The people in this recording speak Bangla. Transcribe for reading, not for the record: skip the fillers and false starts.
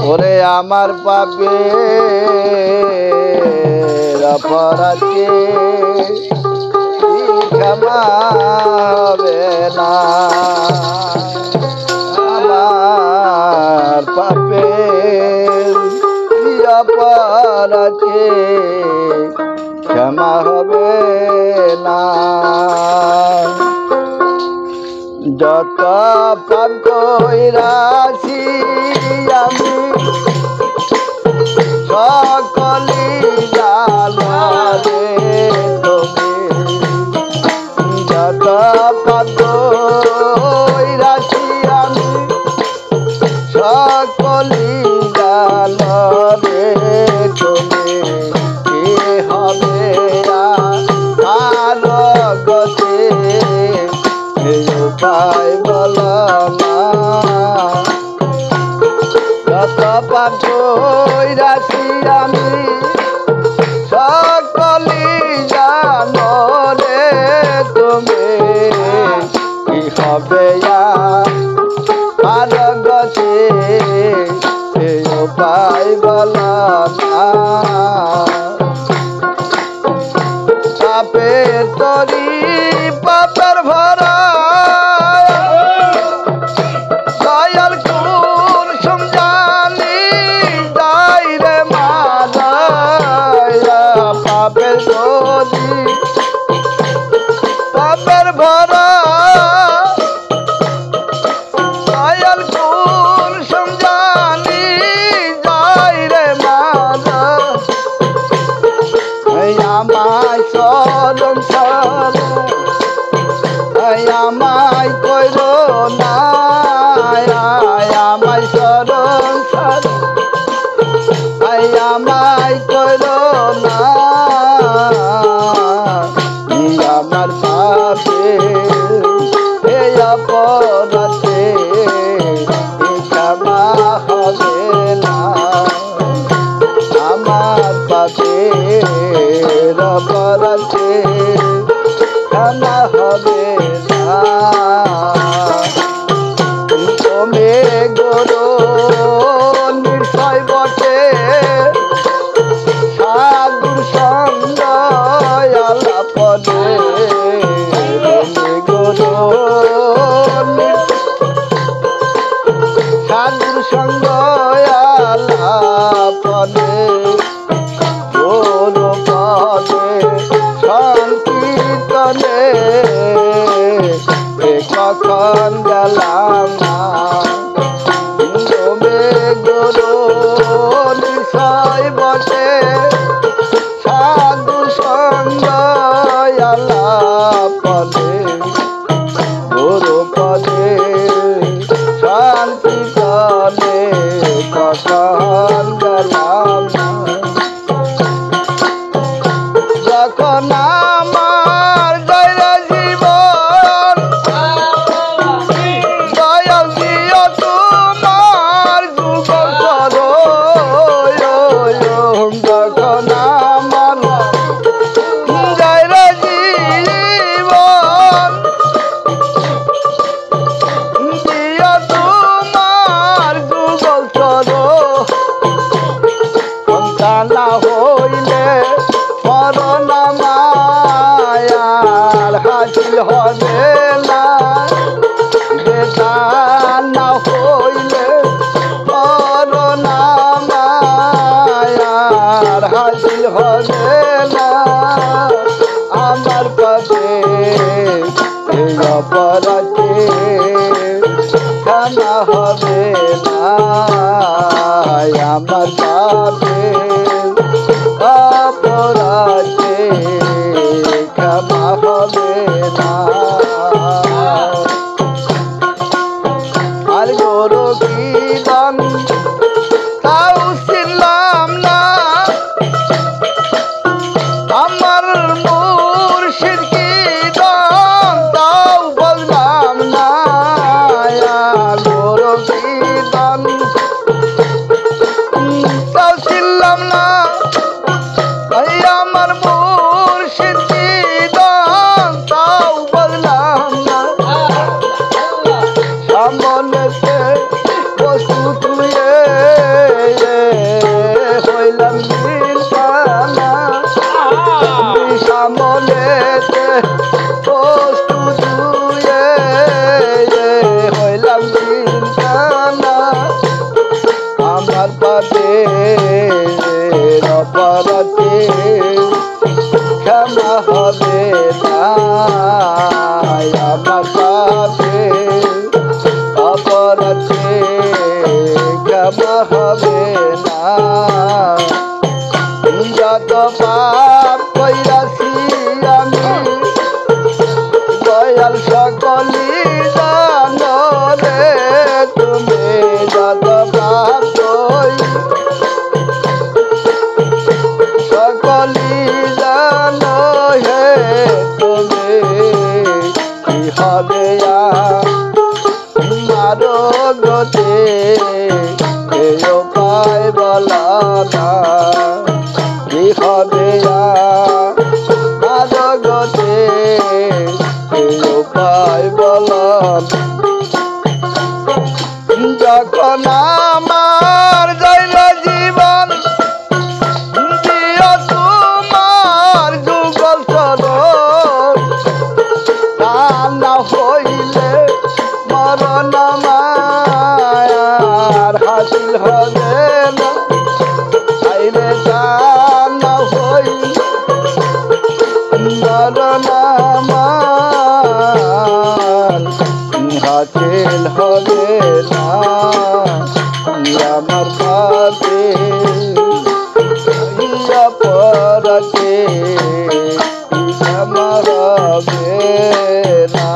ওরে আমার পাপে অপরাধে ক্ষমা হবে না, আমার পাপে অপরাধে ক্ষমা হবে না। যত পাপ কইরাছি আমি সকলি জানো রে তুমি, যত পাপ কইরাছি আমি সকলি জানো রে তুমি, কি হবে আর গতে উপায় বল না। যত পাপ কইরাছি আমি সকলি জানো রে তুমি, কি হবে আর গতে উপায় বল না। পাপের তরি পাপের ভরা দয়াল কোন সমজানি যাই রে মায়া, পাপের তরি পাপের ভরা দয়াল কোন সমজানি যাই রে মায়া, আমায় চরণ ছাড়া আমায় কইর না, আমায় চরণ ছাড়া আমায় কইর না, আমার পাপে এই অপরাধে ক্ষমা হবে না, আমার পাপে অপরাধে ক্ষমা হবে না। তুমি গুরু নিশ্চয় বটে সাধুর সঙ্গ আলাপনে, তুমি গুরু সাধুর সঙ্গ আলাপনে, গুরু পদে সংকীর্তনে কখন গেলাম না। তুমি গুরু নিশ্চয় বটে সাধু সঙ্গ আলাপনে, গুরু পদে সংকীর্তনে কখন গেলাম না। যখন আমার দয়াল জীবন দয়াল দিও তোমার যুগল চরণ, যখন আমার দয়াল জীবন দিও তোমার যুগল চরণ, সন্তান না হইলে মরণ মায়ার হাসিল হবে না, বেদান না হইলে মরণ মায়ার হাসিল হবে না, আমার পাপে এই অপরাধে ক্ষমা হবে না, আমার পাপে অপরাধে ক্ষমা হবে না। আর গরু কি দান তাও ছিলাম না, আমার মুর্শিদ কি দান তাও বললাম না, গরু কি দান তাও ছিলাম না, আমার মুর্শিদ কি দান তাও বললাম ক্ষমা হবে না আমার পাপে অপরাধে ক্ষমা হবে না যত পাপ কইরাছি আমি দয়াল সকলি জানো রে তুমি যত পাপ কই সকলি জানো হে তুমি কি হবে মারো গতে এই উপায় বলা না কি হবে মারো গতে এই উপায় বলা যখন আমার জৈল জীবন দিও তোমার যুগল চরণ তা না হইলে মরণ মায়ার হাসিল হবে না আইলে তা না হইলে মরণ মায়ার হাসিল হবে না আমার পাপে পরকে ক্ষমা হবে না